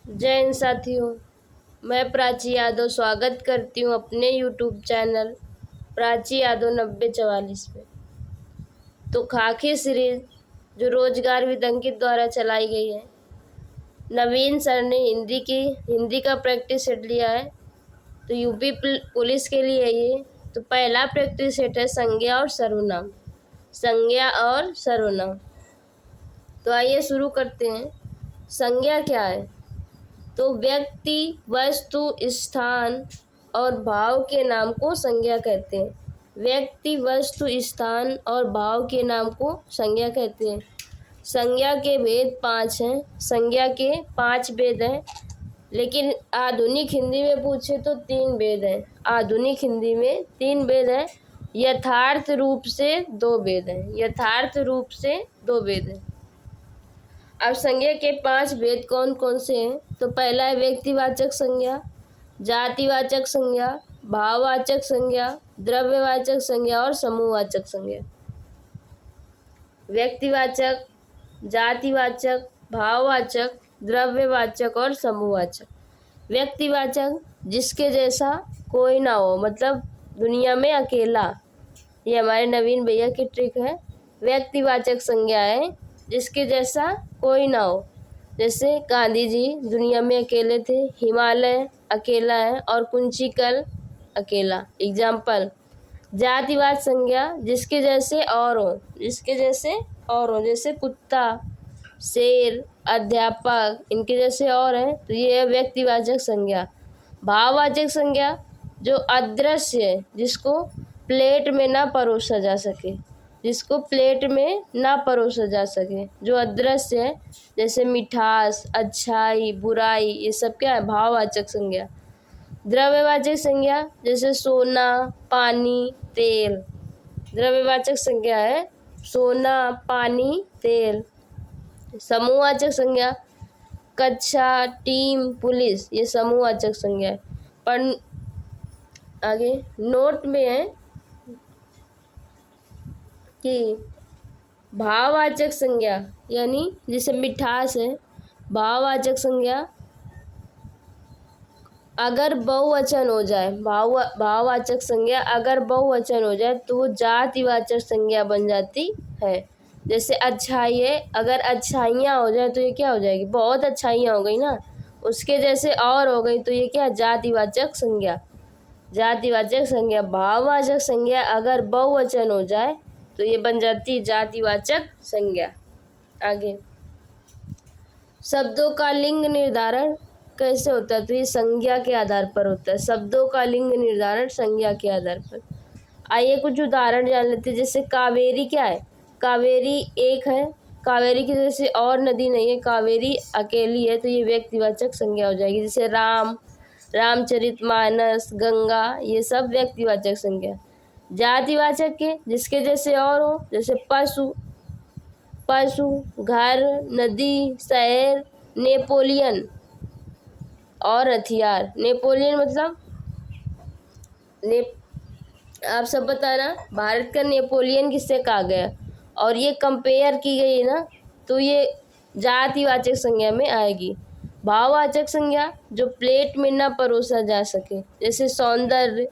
जय हिंद साथियों। मैं प्राची यादव स्वागत करती हूँ अपने यूट्यूब चैनल प्राची यादव 9044 पे। तो खाकी सीरीज जो रोजगार विद अंकित द्वारा चलाई गई है, नवीन सर ने हिंदी का प्रैक्टिस सेट लिया है। तो यूपी पुलिस के लिए ये तो पहला प्रैक्टिस सेट है संज्ञा और सर्वनाम। संज्ञा और सर्वनाम। तो आइए शुरू करते हैं। संज्ञा क्या है? तो व्यक्ति, वस्तु, स्थान और भाव के नाम को संज्ञा कहते हैं। व्यक्ति, वस्तु, स्थान और भाव के नाम को संज्ञा कहते हैं। संज्ञा के भेद 5 हैं। संज्ञा के 5 भेद हैं, लेकिन आधुनिक हिंदी में पूछे तो 3 भेद हैं। आधुनिक हिंदी में 3 भेद हैं। यथार्थ रूप से 2 भेद हैं। यथार्थ रूप से 2 भेद हैं। अब संज्ञा के 5 भेद कौन कौन से हैं? तो पहला है व्यक्तिवाचक संज्ञा, जातिवाचक संज्ञा, भाववाचक संज्ञा, द्रव्यवाचक संज्ञा और समूहवाचक संज्ञा। व्यक्तिवाचक, जातिवाचक, भाववाचक, द्रव्यवाचक और समूहवाचक। व्यक्तिवाचक, जिसके जैसा कोई ना हो, मतलब दुनिया में अकेला। ये हमारे नवीन भैया की ट्रिक है। व्यक्तिवाचक संज्ञा है जिसके जैसा कोई ना हो। जैसे गांधी जी दुनिया में अकेले थे, हिमालय अकेला है और कुंचिकल अकेला। एग्जाम्पल। जातिवाद संज्ञा, जिसके जैसे और हो, जिसके जैसे और हो, जैसे कुत्ता, शेर, अध्यापक, इनके जैसे और हैं, तो ये है व्यक्तिवाचक संज्ञा। भाववाचक संज्ञा, जो अदृश्य है, जिसको प्लेट में ना परोसा जा सके, जिसको प्लेट में ना परोसा जा सके, जो अदृश्य है, जैसे मिठास, अच्छाई, बुराई, ये सब क्या है? भाववाचक संज्ञा। द्रव्यवाचक संज्ञा, जैसे सोना, पानी, तेल। द्रव्यवाचक संज्ञा है सोना, पानी, तेल। समूहवाचक संज्ञा, कक्षा, टीम, पुलिस, ये समूहवाचक संज्ञा है। पर आगे नोट में है कि भाववाचक संज्ञा, यानी जैसे मिठास है, भाववाचक संज्ञा अगर बहुवचन हो जाए, भाववाचक संज्ञा अगर बहुवचन हो जाए तो वो जातिवाचक संज्ञा बन जाती है। जैसे अच्छाई है, अगर अच्छाइयाँ हो जाए तो ये क्या हो जाएगी? बहुत अच्छाइयाँ हो गई ना, उसके जैसे और हो गई तो ये क्या? जातिवाचक संज्ञा। जातिवाचक संज्ञा। भाववाचक संज्ञा अगर बहुवचन हो जाए तो ये बन जाती जातिवाचक संज्ञा। आगे शब्दों का लिंग निर्धारण कैसे होता है? तो ये संज्ञा के आधार पर होता है। शब्दों का लिंग निर्धारण संज्ञा के आधार पर। आइए कुछ उदाहरण जान लेते हैं। जैसे कावेरी क्या है? कावेरी एक है, कावेरी की जैसे और नदी नहीं है, कावेरी अकेली है, तो ये व्यक्तिवाचक संज्ञा हो जाएगी। जैसे राम, रामचरितमानस, गंगा, ये सब व्यक्तिवाचक संज्ञा। जातिवाचक के, जिसके जैसे और हो, जैसे पशु, पशु, घर, नदी, शहर, नेपोलियन और हथियार। नेपोलियन मतलब आप सब बताना भारत का नेपोलियन किससे कहा गया? और ये कंपेयर की गई है ना, तो ये जातिवाचक संज्ञा में आएगी। भाववाचक संज्ञा, जो प्लेट में न परोसा जा सके, जैसे सौंदर्य,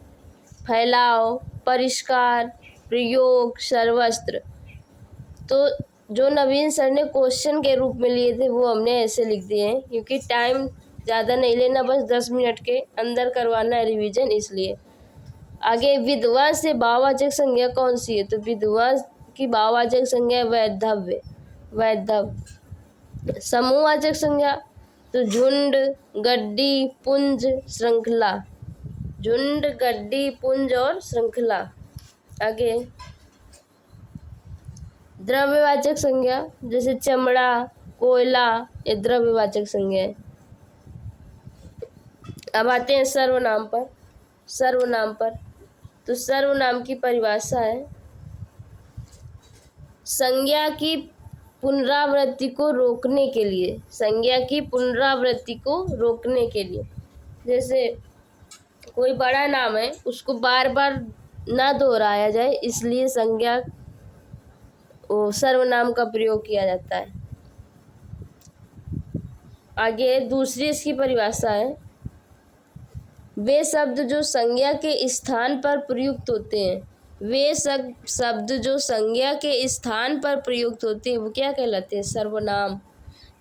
फैलाव, परिष्कार, प्रयोग, सर्वस्त्र। तो जो नवीन सर ने क्वेश्चन के रूप में लिए थे वो हमने ऐसे लिख दिए हैं, क्योंकि टाइम ज़्यादा नहीं लेना, बस 10 मिनट के अंदर करवाना है रिवीजन, इसलिए। आगे विधवा से भाववाचक संज्ञा कौन सी है? तो विधवा की भाववाचक संज्ञा वैधव्य, वैधव। समूहवाचक संज्ञा, तो झुंड, गड्डी, पुंज, श्रृंखला। झुंड, गड्डी, पुंज और श्रृंखला। आगे द्रव्यवाचक संज्ञा, जैसे चमड़ा, कोयला, ये द्रव्यवाचक संज्ञा है। अब आते हैं सर्वनाम पर। सर्वनाम पर तो सर्वनाम की परिभाषा है संज्ञा की पुनरावृत्ति को रोकने के लिए। संज्ञा की पुनरावृत्ति को रोकने के लिए, जैसे कोई बड़ा नाम है, उसको बार बार ना दोहराया जाए, इसलिए संज्ञा सर्वनाम का प्रयोग किया जाता है। आगे दूसरी इसकी परिभाषा है, वे शब्द जो संज्ञा के स्थान पर प्रयुक्त होते हैं, वे शब्द जो संज्ञा के स्थान पर प्रयुक्त होते हैं वो क्या कहलाते हैं? सर्वनाम।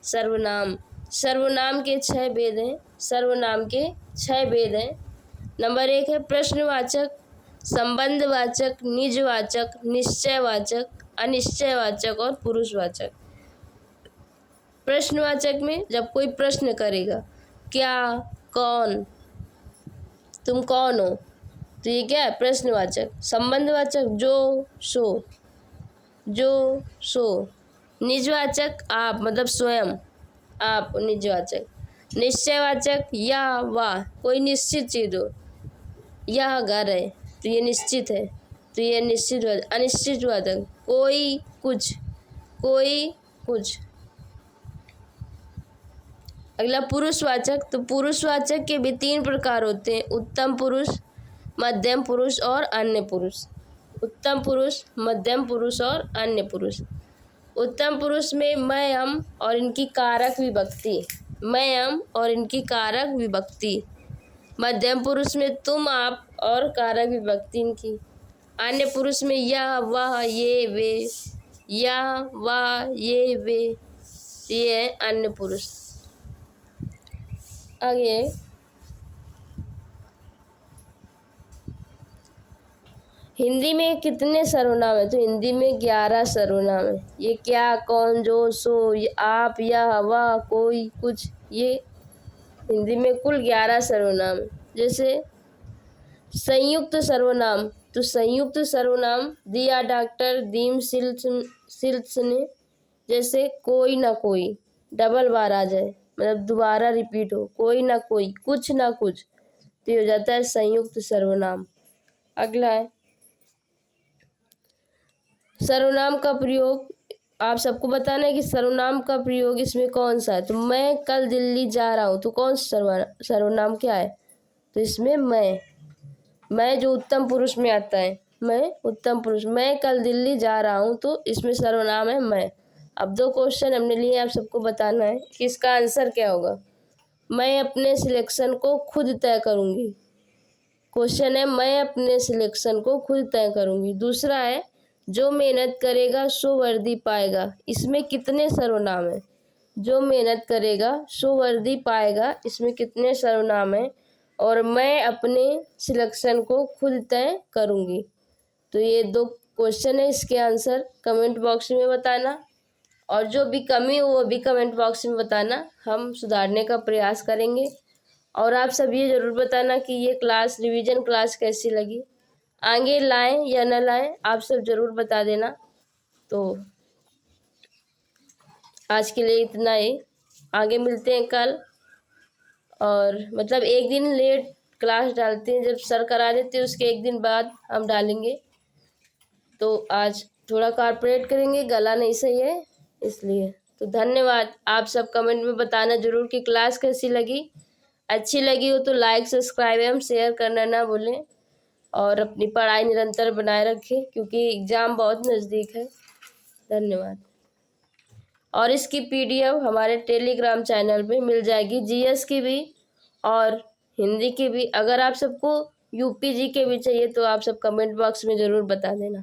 सर्वनाम। सर्वनाम के 6 भेद हैं। सर्वनाम के 6 भेद हैं। नंबर 1 है प्रश्नवाचक, संबंधवाचक, निजवाचक, निश्चयवाचक, अनिश्चयवाचक और पुरुषवाचक। प्रश्नवाचक में जब कोई प्रश्न करेगा, क्या, कौन, तुम कौन हो, तो ये क्या है? प्रश्नवाचक। संबंधवाचक जो, सो, जो, सो। निजवाचक आप, मतलब स्वयं, आप, निजवाचक। निश्चयवाचक या, वाह, कोई निश्चित चीज हो, यह घर है तो ये निश्चित है, तो ये निश्चित। अनिश्चितवाचक कोई, कुछ, कोई, कुछ। अगला पुरुषवाचक, तो पुरुषवाचक के भी 3 प्रकार होते हैं, उत्तम पुरुष, मध्यम पुरुष और अन्य पुरुष। उत्तम पुरुष, मध्यम पुरुष और अन्य पुरुष। उत्तम पुरुष में मैं, हम और इनकी कारक विभक्ति, मैं, हम और इनकी कारक विभक्ति। मध्यम पुरुष में तुम, आप और कारक विभक्ति इनकी। अन्य पुरुष में यह, वह, ये, वे, यह, वह, ये, वे। ये है अन्य पुरुष। आगे हिंदी में कितने सर्वनाम है? तो हिंदी में 11 सर्वनाम है। ये क्या, कौन, जो, सो, आप, यह, वह, कोई, कुछ, ये हिंदी में कुल 11 सर्वनाम है। जैसे संयुक्त सर्वनाम, तो संयुक्त सर्वनाम दिया डॉक्टर, दीम सिल्स ने। जैसे कोई ना कोई, डबल बार आ जाए, मतलब दोबारा रिपीट हो, कोई ना कोई, कुछ ना कुछ, तो ये हो जाता है संयुक्त सर्वनाम। अगला है सर्वनाम का प्रयोग। आप सबको बताना है कि सर्वनाम का प्रयोग इसमें कौन सा है। तो मैं कल दिल्ली जा रहा हूँ, तो कौन सा सर्वनाम क्या है? तो इसमें मैं जो उत्तम पुरुष में आता है, मैं उत्तम पुरुष, मैं कल दिल्ली जा रहा हूँ, तो इसमें सर्वनाम है मैं। अब 2 क्वेश्चन हमने लिए, आप सबको बताना है कि इसका आंसर क्या होगा। मैं अपने सिलेक्शन को खुद तय करूँगी। क्वेश्चन है, मैं अपने सिलेक्शन को खुद तय करूँगी। दूसरा है, जो मेहनत करेगा सो वर्दी पाएगा। इसमें कितने सर्वनाम हैं? जो मेहनत करेगा सो वर्दी पाएगा, इसमें कितने सर्वनाम हैं? और मैं अपने सिलेक्शन को खुद तय करूँगी। तो ये 2 क्वेश्चन है, इसके आंसर कमेंट बॉक्स में बताना, और जो भी कमी हो वो भी कमेंट बॉक्स में बताना, हम सुधारने का प्रयास करेंगे। और आप सब ये ज़रूर बताना कि ये क्लास, रिवीजन क्लास कैसी लगी, आगे लाएं या न लाएं, आप सब ज़रूर बता देना। तो आज के लिए इतना ही, आगे मिलते हैं कल। और मतलब एक दिन लेट क्लास डालते हैं, जब सर करा देते हैं उसके एक दिन बाद हम डालेंगे। तो आज थोड़ा कॉर्पोरेट करेंगे, गला नहीं सही है इसलिए। तो धन्यवाद। आप सब कमेंट में बताना ज़रूर कि क्लास कैसी लगी। अच्छी लगी हो तो लाइक, सब्सक्राइब एवं शेयर करना ना भूलें, और अपनी पढ़ाई निरंतर बनाए रखें क्योंकि एग्ज़ाम बहुत नज़दीक है। धन्यवाद। और इसकी PDF हमारे टेलीग्राम चैनल पे मिल जाएगी, GS की भी और हिंदी की भी। अगर आप सबको UP GK भी चाहिए तो आप सब कमेंट बॉक्स में ज़रूर बता देना।